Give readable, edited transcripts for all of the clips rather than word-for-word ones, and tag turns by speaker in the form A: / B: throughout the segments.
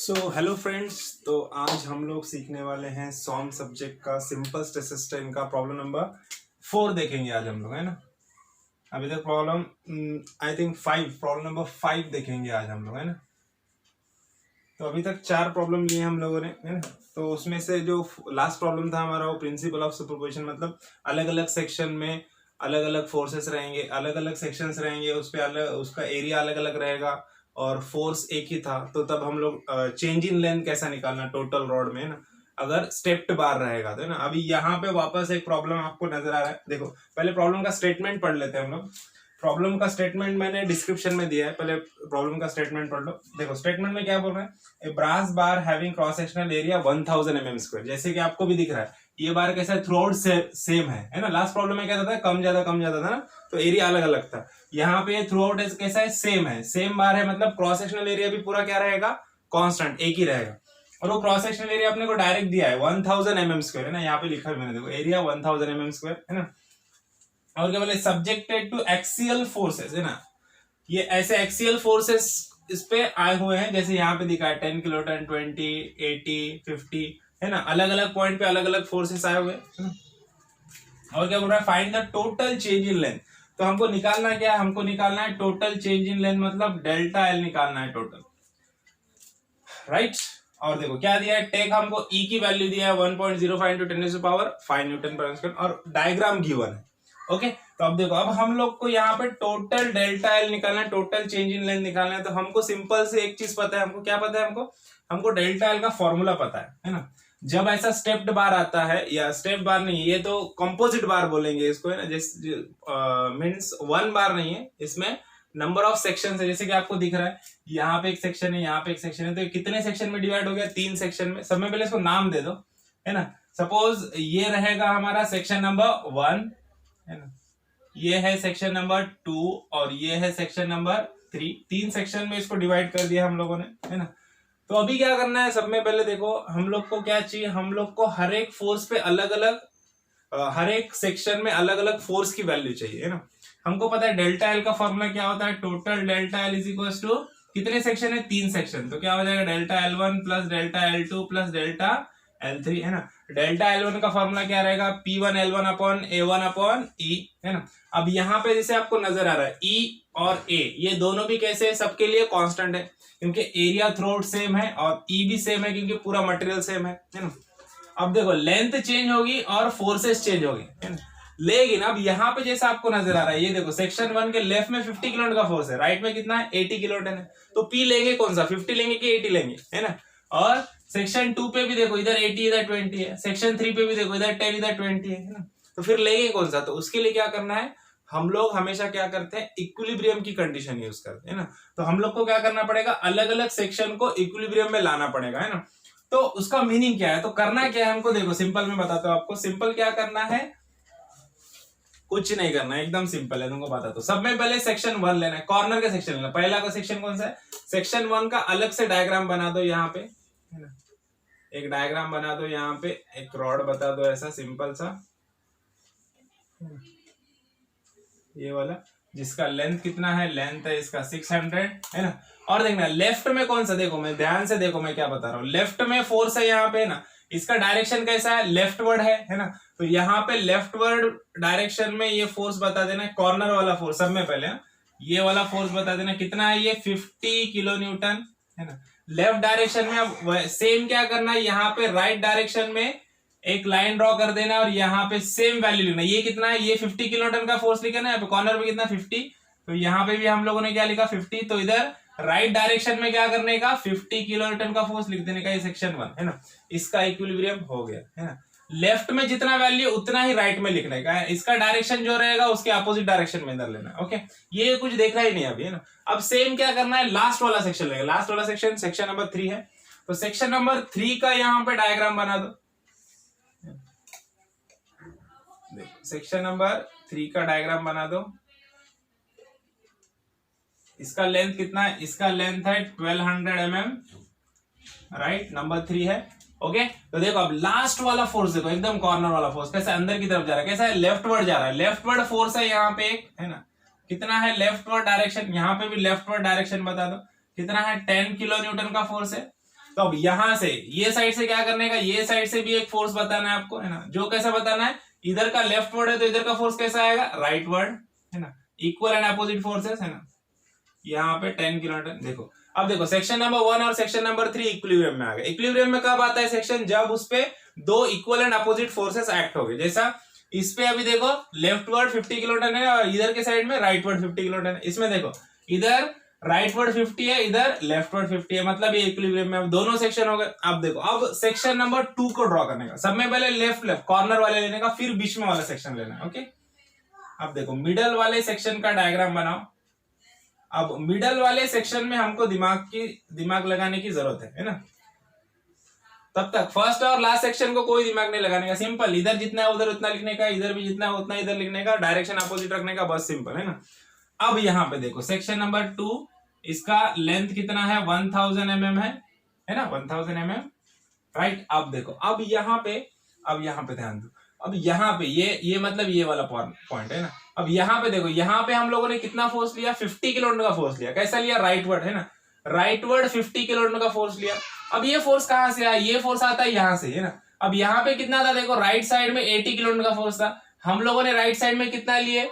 A: Hello friends. तो आज हम लोग सीखने वाले हैं सॉम सब्जेक्ट का सिंपल स्टेटिस्टिक्स का प्रॉब्लम नंबर 4 देखेंगे आज हम लोग, है ना। अभी तक problem I think 5, problem number 5 देखेंगे आज हम लोग, है ना। तो अभी तक 4 प्रॉब्लम लिए हम लोगों ने, है ना। तो उसमें से जो लास्ट प्रॉब्लम था हमारा वो प्रिंसिपल ऑफ सुपरपोजिशन, मतलब अलग अलग सेक्शन में अलग अलग फोर्सेस रहेंगे, अलग अलग सेक्शंस रहेंगे, उस पर अलग उसका एरिया अलग अलग रहेगा और फोर्स एक ही था। तो तब हम लोग चेंज इन लेंथ कैसा निकालना टोटल रॉड में, ना, अगर स्टेप्ड बार रहेगा तो, ना। अभी यहाँ पे वापस एक प्रॉब्लम आपको नजर आ रहा है। देखो पहले प्रॉब्लम का स्टेटमेंट पढ़ लेते हैं हम लोग। प्रॉब्लम का स्टेटमेंट मैंने डिस्क्रिप्शन में दिया है, पहले प्रॉब्लम का स्टेटमेंट पढ़ लो। देखो स्टेटमेंट में क्या बोल रहा है, a brass bar having cross sectional area 1000 mm²। जैसे कि आपको भी दिख रहा है ये बार कैसा है, थ्रू आउट सेम है ना। लास्ट प्रॉब्लम में क्या था, कम ज्यादा था ना, तो एरिया अलग अलग था। यहाँ पे थ्रू आउट कैसा है, सेम है, सेम बार है, मतलब क्रॉस सेक्शनल एरिया भी पूरा क्या रहेगा, कांस्टेंट एक ही रहेगा। और वो क्रॉस सेक्शनल एरिया अपने को डायरेक्ट दिया है 1000 mm², है ना। यहाँ पे लिखा है मैंने, देखो एरिया 1000 mm², है ना। और क्या बोले, सब्जेक्टेड टू एक्सियल फोर्सेस, है ना। ये ऐसे एक्सियल फोर्सेस इस पे आए हुए हैं, जैसे यहाँ पे दिखा है 10 किलोटन, 20, 80, 50, है ना। अलग अलग पॉइंट पे अलग अलग फोर्सेस आए हुए हैं। और क्या बोल रहा है, find the total change in length. तो हमको निकालना क्या है, हमको निकालना है टोटल चेंज इन लेंथ, मतलब डेल्टा एल निकालना है टोटल, राइट। और देखो क्या दिया है, टेक हमको ई की वैल्यू दिया है 1.05 into 10⁵ N/m², और डायग्राम गिवन है। ओके, तो अब देखो, अब हम लोग को यहाँ पे टोटल डेल्टा एल निकालना है, टोटल चेंज इन लेंथ निकालना है। तो हमको सिंपल से एक चीज पता है, हमको क्या पता है, हमको डेल्टा एल का फॉर्मूला पता है ना। जब ऐसा स्टेप्ड बार आता है, या स्टेप बार नहीं, ये तो कंपोजिट बार बोलेंगे इसको, है ना। जैसे मीन्स 1 बार नहीं है, इसमें नंबर ऑफ सेक्शन है। जैसे कि आपको दिख रहा है यहाँ पे एक सेक्शन है, यहाँ पे एक सेक्शन है, तो कितने सेक्शन में डिवाइड हो गया, 3 सेक्शन में। सब में पहले इसको नाम दे दो, है ना। सपोज ये रहेगा हमारा सेक्शन नंबर 1, है ना। ये है सेक्शन नंबर 2 और ये है सेक्शन नंबर 3। 3 सेक्शन में इसको डिवाइड कर दिया हम लोगों ने, है ना। तो अभी क्या करना है, सब में पहले देखो हम लोग को क्या चाहिए, हम लोग को हर एक फोर्स पे अलग अलग, हर एक सेक्शन में अलग अलग फोर्स की वैल्यू चाहिए, है ना। हमको पता है डेल्टा एल का फॉर्मूला क्या होता है, total delta L is equal to, कितने सेक्शन है, 3 सेक्शन, तो क्या हो जाएगा delta L1 plus delta L2 plus delta L3, है ना। डेल्टा L1 का फॉर्मूला क्या रहेगा, P1 L1 upon A1 upon E, है ना। अब यहाँ पे जैसे आपको नजर आ रहा है E और A, ये दोनों भी कैसे है, सबके लिए कांस्टेंट है, क्योंकि एरिया थ्रू आउट सेम है, और E भी सेम है क्योंकि पूरा मटेरियल सेम है ना। अब देखो लेंथ चेंज होगी और फोर्सेस चेंज होगी, है ना। लेकिन अब यहाँ पे जैसा आपको नजर आ रहा है, ये देखो सेक्शन 1 के लेफ्ट में 50 किलोन्यूटन का फोर्स है, राइट में कितना है, 80 किलोन्यूटन है। तो P लेंगे कौन सा, 50 लेंगे कि 80 लेंगे, है ना। और सेक्शन 2 पे भी देखो, इधर 80 इधर 20 है। सेक्शन 3 पे भी देखो, इधर 10 इधर 20 है ना। तो फिर लेंगे कौन सा, तो उसके लिए क्या करना है, हम लोग हमेशा क्या करते हैं, इक्विलिब्रियम की कंडीशन यूज करते हैं ना। तो हम लोग को क्या करना पड़ेगा, अलग अलग सेक्शन को इक्विलिब्रियम में लाना पड़ेगा, है ना। तो उसका मीनिंग क्या है, तो करना क्या है हमको, देखो सिंपल में बताता हूं आपको। सिंपल क्या करना है, कुछ नहीं करना है, एकदम सिंपल है, तुमको बताता हूं। सब में पहले सेक्शन 1 लेना है, कॉर्नर का सेक्शन लेना। पहला का सेक्शन कौन सा है, सेक्शन 1 का अलग से डायग्राम बना दो यहाँ पे, है ना। एक डायग्राम बना दो यहाँ पे, एक रॉड बता दो ऐसा सिंपल सा, ये वाला, जिसका लेंथ कितना है, लेंथ है इसका 600, है ना। और देखना लेफ्ट में कौन सा, देखो मैं ध्यान से देखो मैं क्या बता रहा हूँ। लेफ्ट में फोर्स है यहाँ पे ना, इसका डायरेक्शन कैसा है, लेफ्टवर्ड है ना। तो यहाँ पे लेफ्टवर्ड डायरेक्शन में ये फोर्स बता देना, कॉर्नर वाला फोर्स सब में पहले, ये वाला फोर्स बता देना कितना है, ये 50 किलो न्यूटन, है ना। लेफ्ट डायरेक्शन में अब सेम क्या करना है, यहाँ पे राइट डायरेक्शन में एक लाइन ड्रॉ कर देना और यहाँ पे सेम वैल्यू लिखना। ये कितना है, ये 50 किलोन्यूटन का फोर्स लिखा ना, यहाँ पे कॉर्नर पे कितना 50, तो यहाँ पे भी हम लोगों ने क्या लिखा 50। तो इधर राइट डायरेक्शन में क्या करने का, 50 किलोन्यूटन का फोर्स लिख देने का, ये सेक्शन 1, है ना। इसका इक्विलिब्रियम हो गया, है ना। लेफ्ट में जितना वैल्यू उतना ही राइट में लिखने का है, इसका डायरेक्शन जो रहेगा उसके अपोजिट डायरेक्शन में इधर लेना, ओके। ये कुछ देखना ही नहीं अभी, है ना। अब सेम क्या करना है, लास्ट वाला सेक्शन लेगा। लास्ट वाला सेक्शन सेक्शन नंबर 3 है, तो सेक्शन नंबर 3 का यहाँ पे डायग्राम बना दो। सेक्शन नंबर 3 का डायग्राम बना दो। इसका लेंथ कितना है, इसका लेंथ है 1200 mm, राइट, नंबर 3 है, ओके। तो देखो अब लास्ट वाला फोर्स देखो, एकदम कॉर्नर वाला फोर्स कैसे अंदर की तरफ जा रहा है, कैसा है, लेफ्टवर्ड जा रहा है। लेफ्टवर्ड फोर्स है यहाँ पे एक, है ना। कितना है लेफ्टवर्ड डायरेक्शन, यहाँ पे भी लेफ्टवर्ड डायरेक्शन बता दो, कितना है 10 किलो न्यूटन का फोर्स है। तो अब यहां से ये साइड से क्या करने का, ये साइड से भी एक फोर्स बताना है आपको, है ना। जो कैसा बताना है, इधर का लेफ्ट वर्ड है तो इधर का फोर्स कैसा आएगा, राइट वर्ड, है ना। इक्वल एंड अपोजिट फोर्सेस, है ना। यहाँ पे 10 किलोमीटर। देखो अब देखो सेक्शन नंबर 1 और सेक्शन नंबर 3 इक्विलिब्रियम में आ गए। इक्विलिब्रियम में कब आता है सेक्शन, जब उस पे दो equal and opposite forces act हो गए। जैसा इस पे अभी देखो लेफ्ट वर्ड 50 किलोमीटर है और इधर के साइड में राइट वर्ड 50 किलोमीटर है। इसमें देखो इधर राइट वर्ड 50 है, इधर लेफ्ट वर्ड 50 है, मतलब ये इक्विलिब्रियम में अब दोनों सेक्शन हो गए। अब देखो अब सेक्शन नंबर 2 को ड्रॉ करने का, सब में पहले लेफ्ट लेफ्ट कॉर्नर वाले लेने का, फिर बीच में वाला सेक्शन लेना है। ओके, अब देखो मिडल वाले सेक्शन का डायग्राम बनाओ। अब मिडल वाले सेक्शन में हमको दिमाग लगाने की जरूरत है ना। तब तक फर्स्ट और लास्ट सेक्शन को कोई दिमाग नहीं लगाने का, सिंपल इधर जितना है उधर उतना लिखने का, इधर भी जितना है उतना इधर लिखने का, डायरेक्शन अपोजिट रखने का, बस सिंपल, है ना। अब यहाँ पे देखो सेक्शन नंबर 2, इसका लेंथ कितना है 1000 mm है ना, 1000 mm, राइट। अब देखो अब यहाँ पे ध्यान दो, अब यहाँ पे ये मतलब ये वाला पॉइंट है ना। अब यहाँ पे देखो, यहाँ पे हम लोगों ने कितना फोर्स लिया, 50 किलोमीटर का फोर्स लिया। कैसा लिया, राइट वर्ड, है ना, राइट वर्ड 50 किलोमीटर का फोर्स लिया। अब ये फोर्स कहां से आया, ये फोर्स आता है यहाँ से, है ना। अब यहाँ पे कितना था, देखो राइट साइड में 80 किलोमीटर का फोर्स था, हम लोगों ने राइट साइड में कितना लिए,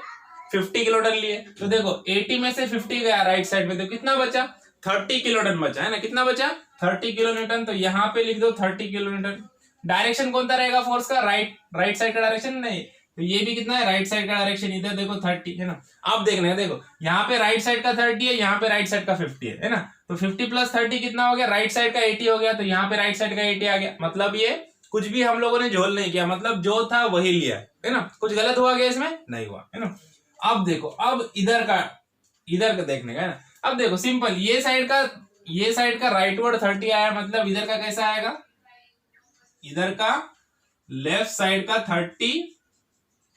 A: 50 किलोमीटर लिए। तो देखो 80 में से 50 गया राइट साइड में, तो कितना बचा, 30 किलोमीटर बचा, है ना। कितना बचा, 30 किलोमीटर। तो यहाँ पे लिख दो 30 किलोमीटर। डायरेक्शन कौन सा रहेगा फोर्स का, राइट साइड का डायरेक्शन, नहीं तो ये भी कितना है, राइट साइड का डायरेक्शन। इधर देखो 30 है ना। अब देखना है, देखो यहाँ पे राइट साइड का 30 है, यहाँ पे राइट साइड का 50 है ना। तो 50 + 30 कितना हो गया, राइट साइड का 80 हो गया। तो यहाँ पे राइट साइड का 80 आ गया, मतलब ये कुछ भी हम लोगों ने झोल नहीं किया, मतलब जो था वही लिया, है ना। कुछ गलत हुआ गया इसमें, नहीं हुआ, है ना। अब देखो अब इधर का देखने का, है ना। अब देखो सिंपल, ये साइड का राइट वर्ड 30 आया, मतलब इधर का कैसा आएगा, इधर का लेफ्ट साइड का 30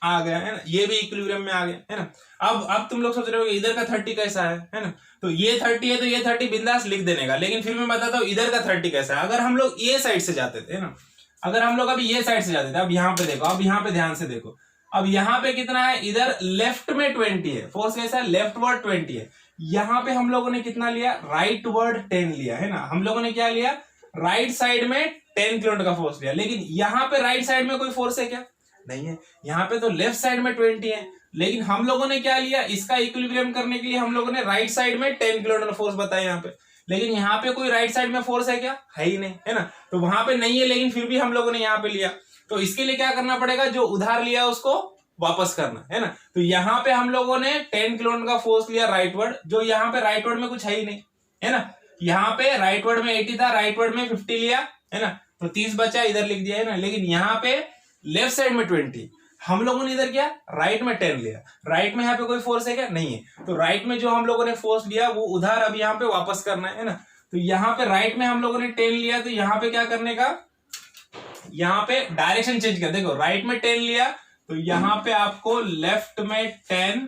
A: आ गया, है ना। ये भी इक्विलिब्रियम में आ गया, है ना। अब तुम लोग सोच रहे हो इधर का 30 कैसा है ना। तो ये 30 है तो ये 30 बिंदास लिख देने का, लेकिन फिर मैं बताता हूँ इधर का 30 कैसा है। अगर हम लोग ये साइड से जाते थे ना, अगर हम लोग अभी ये साइड से जाते थे, अब यहाँ पे देखो, अब यहाँ पे ध्यान से देखो, अब यहाँ पे कितना है, इधर लेफ्ट में 20 है, फोर्स कैसा है, लेफ्ट वर्ड 20 है। यहाँ पे हम लोगों ने कितना लिया, राइट वर्ड 10 लिया, है ना। हम लोगों ने क्या लिया, राइट साइड में 10 किलोमीटर का फोर्स लिया। लेकिन यहाँ पे राइट साइड में कोई फोर्स है क्या, नहीं है। यहाँ पे तो लेफ्ट साइड में 20 है, लेकिन हम लोगों ने क्या लिया, इसका इक्विलिब्रियम करने के लिए हम लोगों ने राइट साइड में 10 किलोमीटर फोर्स बताया यहाँ पे। लेकिन यहाँ पे कोई राइट साइड में फोर्स है क्या, है ही नहीं, है ना। तो वहां पे नहीं है, लेकिन फिर भी हम लोगों ने यहाँ पे लिया। तो इसके लिए क्या करना पड़ेगा, जो उधार लिया उसको वापस करना, है ना। तो यहाँ पे हम लोगों ने 10 किलोमीटर का फोर्स लिया राइट वर्ड, जो यहाँ पे राइट वर्ड में कुछ है ही नहीं, है ना। यहाँ पे राइट वर्ड में 80 था, राइट वर्ड में 50 लिया, है ना। तो 30 बचा, इधर लिख दिया, है ना। लेकिन यहाँ पे लेफ्ट साइड में 20, हम लोगों ने इधर क्या, राइट में 10 लिया। राइट में यहाँ पे कोई फोर्स है क्या, नहीं है। तो राइट में जो हम लोगों ने फोर्स लिया वो उधार अब यहाँ पे वापस करना है ना। तो यहाँ पे राइट में हम लोगों ने 10 लिया, तो यहाँ पे क्या करने का, यहाँ पे डायरेक्शन चेंज कर, देखो राइट में 10 लिया, तो यहाँ पे आपको लेफ्ट में 10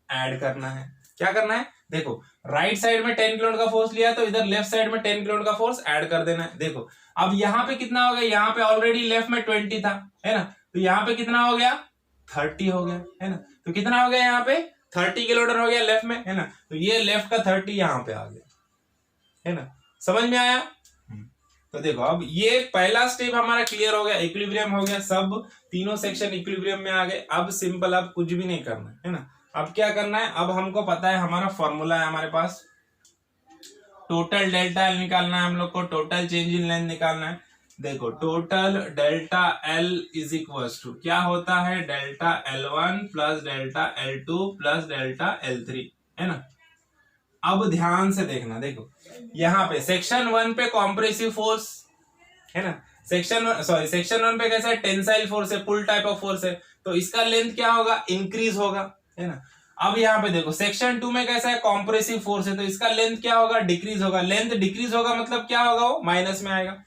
A: ऐड करना है। क्या करना है, देखो राइट साइड में 10 किलोमीटर का फोर्स लिया, तो इधर लेफ्ट साइड में 10 किलोमीटर का फोर्स ऐड कर देना है। देखो अब यहाँ पे कितना हो गया, यहाँ पे ऑलरेडी लेफ्ट में 20 था, है ना। तो यहाँ पे कितना हो गया, 30 हो गया, है ना। तो कितना हो गया, यहाँ पे 30 किलोमीटर हो गया लेफ्ट में, है ना। तो ये लेफ्ट का 30 यहाँ पे आ गया, है ना। समझ में आया। तो देखो अब ये पहला स्टेप हमारा क्लियर हो गया, इक्विलिब्रियम हो गया, सब तीनों सेक्शन इक्विलिब्रियम में आ गए। अब सिंपल, अब कुछ भी नहीं करना है ना। अब क्या करना है, अब हमको पता है, हमारा फॉर्मूला है हमारे पास, टोटल डेल्टा एल निकालना है हम लोग को, टोटल चेंज इन लेंथ निकालना है। देखो total delta L is equal to क्या होता है, delta L1 plus delta L2 plus delta L3, है ना। अब ध्यान से देखना, देखो यहाँ पे सेक्शन 1 पे कॉम्प्रेसिव फोर्स है ना, सेक्शन 1 पे कैसा है, टेंसाइल फोर्स है, पुल टाइप ऑफ फोर्स है, तो इसका लेंथ क्या होगा, इंक्रीज होगा, है ना। अब यहाँ पे देखो सेक्शन 2 में कैसा है, कॉम्प्रेसिव फोर्स है, तो इसका लेंथ क्या होगा, डिक्रीज होगा। लेंथ डिक्रीज होगा मतलब क्या होगा, वो माइनस में आएगा।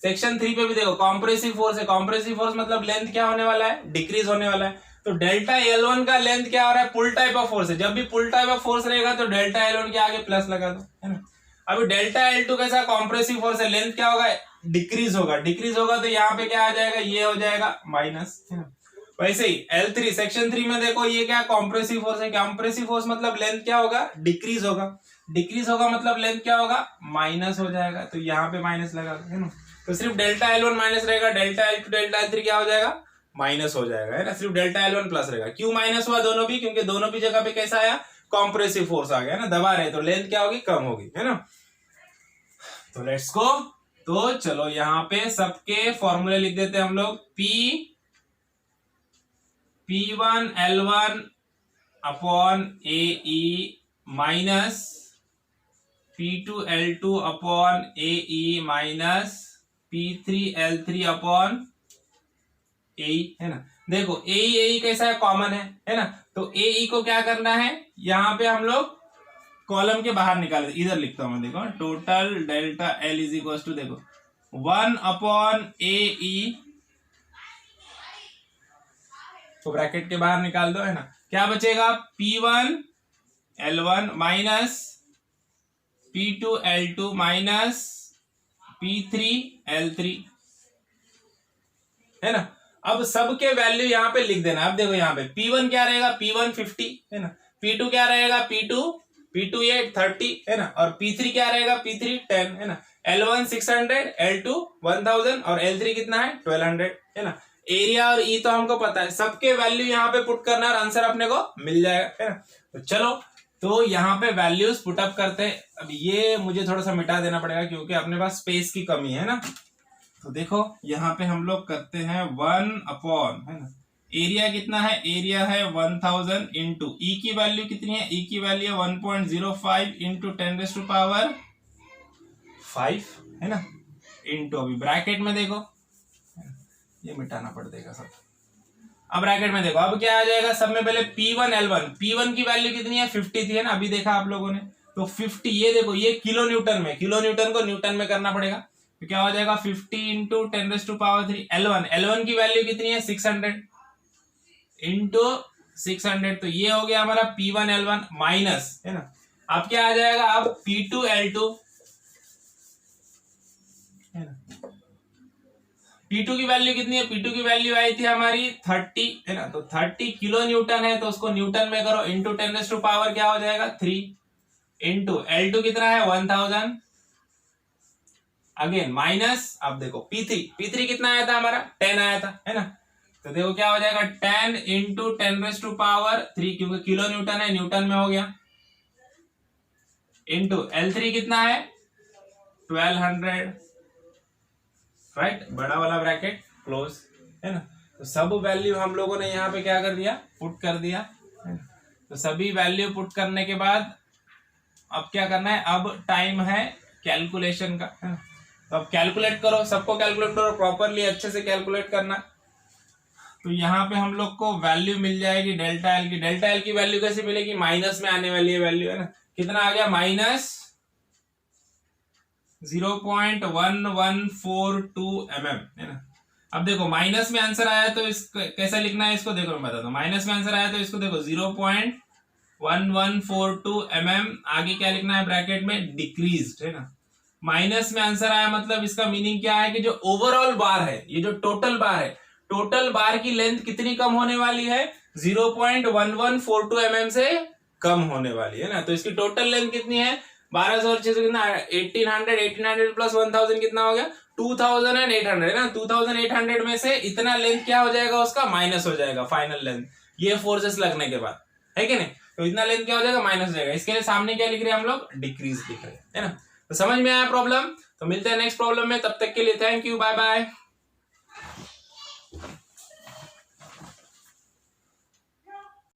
A: सेक्शन 3 पे भी देखो कॉम्प्रेसिव फोर्स है, कॉम्प्रेसिव फोर्स मतलब लेंथ क्या होने वाला है, डिक्रीज होने वाला है। तो डेल्टा L1 का लेंथ क्या हो रहा है, पुल टाइप ऑफ फोर्स है, जब भी पुल टाइप ऑफ फोर्स रहेगा तो डेल्टा L1 के आगे प्लस लगा दो, है ना। अभी डेल्टा L2 कैसा कॉम्प्रेसिव फोर्स है, लेंथ क्या होगा, डिक्रीज होगा, डिक्रीज होगा तो यहाँ पे क्या आ जाएगा, ये हो जाएगा माइनस, है ना। वैसे ही L3 सेक्शन 3 में देखो ये क्या कॉम्प्रेसिव फोर्स है, कॉम्प्रेसिव फोर्स मतलब लेंथ क्या होगा, डिक्रीज होगा, डिक्रीज होगा मतलब लेंथ क्या होगा, माइनस हो जाएगा, तो यहाँ पे माइनस लगा है ना, तो सिर्फ डेल्टा L1 माइनस रहेगा, डेल्टा L2 डेल्टा L3 क्या हो जाएगा, माइनस हो जाएगा, है ना, सिर्फ डेल्टा L1 प्लस रहेगा। क्यों माइनस हुआ दोनों भी, क्योंकि दोनों भी जगह पे कैसा आया, कॉम्प्रेसिव फोर्स आ गया ना, दबा रहे, तो लेंथ क्या होगी, कम होगी, है ना। तो लेट्स गो, तो चलो यहाँ पे सबके फॉर्मूले लिख देते हैं हम लोग, P1 L1 upon AE minus P2 L2 upon AE minus P3 L3 upon AE, है ना। देखो AE कैसा है, कॉमन है ना, तो AE को क्या करना है, यहाँ पे हम लोग कॉलम के बाहर निकाल, इधर लिखता हूं मैं, देखो total delta L is equal to, देखो 1 अपॉन AE तो ब्रैकेट के बाहर निकाल दो, है ना, क्या बचेगा, P1 L1 minus P2 L2 minus P3 L3, है ना। अब सबके वैल्यू यहाँ पे लिख देना। अब देखो यहाँ पे P1 क्या रहेगा, P1 50, है ना, P2 क्या रहेगा, P2 ये 30, है ना, और P3 क्या रहेगा, P3 10, है ना, L1 600, L2 1000 और L3 कितना है 1200, है ना। एरिया और ई तो हमको पता है, सबके वैल्यू यहाँ पे पुट करना और आंसर अपने को मिल जाएगा, है ना। तो चलो, तो यहाँ पे वैल्यूज पुटअप करते हैं। अब ये मुझे थोड़ा सा मिटा देना पड़ेगा क्योंकि अपने पास स्पेस की कमी है ना। तो देखो यहाँ पे हम लोग करते हैं 1 अपॉन, है ना, एरिया कितना है, एरिया है 1000 इंटू ई की वैल्यू कितनी है, ई की वैल्यू 1.05 इंटू 10⁵ 5, है ना, इंटू अभी ब्रैकेट में देखो, ये मिटाना पड़ देगा सब। अब ब्रैकेट में देखो, अब क्या आ जाएगा, सब में पहले P1 L1, P1 की वैल्यू कितनी है 50 थी, है ना, अभी देखा आप लोगों ने, तो 50, ये देखो ये किलो न्यूटन में, किलो न्यूटन को न्यूटन में करना पड़ेगा, तो क्या हो जाएगा 50 इंटू 10⁻³ L1 की वैल्यू कितनी है 600 इंटू 600, तो ये हो गया हमारा P1 L1 माइनस, है ना, अब क्या आ जाएगा, अब P2 L2, है ना, P2 की वैल्यू कितनी है, P2 की वैल्यू आई थी हमारी 30, है ना, तो 30 किलो न्यूटन है, तो उसको न्यूटन में करो, इंटू 10⁻³ क्या हो जाएगा 3, इंटू L2 कितना है 1000, अगेन माइनस, अब देखो P3 कितना आया था हमारा 10 आया था, है ना, तो देखो क्या हो जाएगा 10 इंटू 10⁻³ क्योंकि किलो न्यूटन है, न्यूटन में हो गया, इंटू L3 कितना है 1200, राइट, बड़ा वाला ब्रैकेट क्लोज, है ना। तो सब वैल्यू हम लोगों ने यहाँ पे क्या कर दिया, पुट कर दिया, है ना? तो सभी वैल्यू पुट करने के बाद अब क्या करना है, अब टाइम है कैलकुलेशन का, है ना। तो अब कैलकुलेट करो, सबको कैलकुलेट करो प्रॉपरली, अच्छे से कैलकुलेट करना। तो यहाँ पे हम लोग को वैल्यू मिल जाएगी डेल्टा एल की। डेल्टा एल की वैल्यू कैसे मिलेगी, माइनस में आने वाली है वैल्यू, है ना। कितना आ गया, माइनस 0.1142 mm, है ना। अब देखो माइनस में आंसर आया तो इसको कैसे लिखना है, इसको देखो मैं बताता हूँ। माइनस में आंसर आया तो इसको देखो 0.1142 mm, आगे क्या लिखना है ब्रैकेट में, डिक्रीज्ड, है ना। माइनस में आंसर आया मतलब इसका मीनिंग क्या है कि जो ओवरऑल बार है, ये जो टोटल बार है, टोटल बार की लेंथ कितनी कम होने वाली है, 0.1142 mm से कम होने वाली है ना। तो इसकी टोटल लेंथ कितनी है, 1200 और 600 कितना, 1800 प्लस 1000 कितना हो गया, 2800, है ना। 2800 में से इतना लेंथ क्या हो जाएगा, उसका माइनस हो जाएगा फाइनल लेंथ, ये फोर्सेस लगने के बाद, है कि नहीं। तो इतना लेंथ क्या हो जाएगा, माइनस हो जाएगा। इसके लिए सामने क्या लिख रहे हैं हम लोग, डिक्रीज लिख रहे हैं, है ना। तो समझ में आया प्रॉब्लम। तो मिलते हैं नेक्स्ट प्रॉब्लम में, तब तक के लिए थैंक यू, बाय बाय।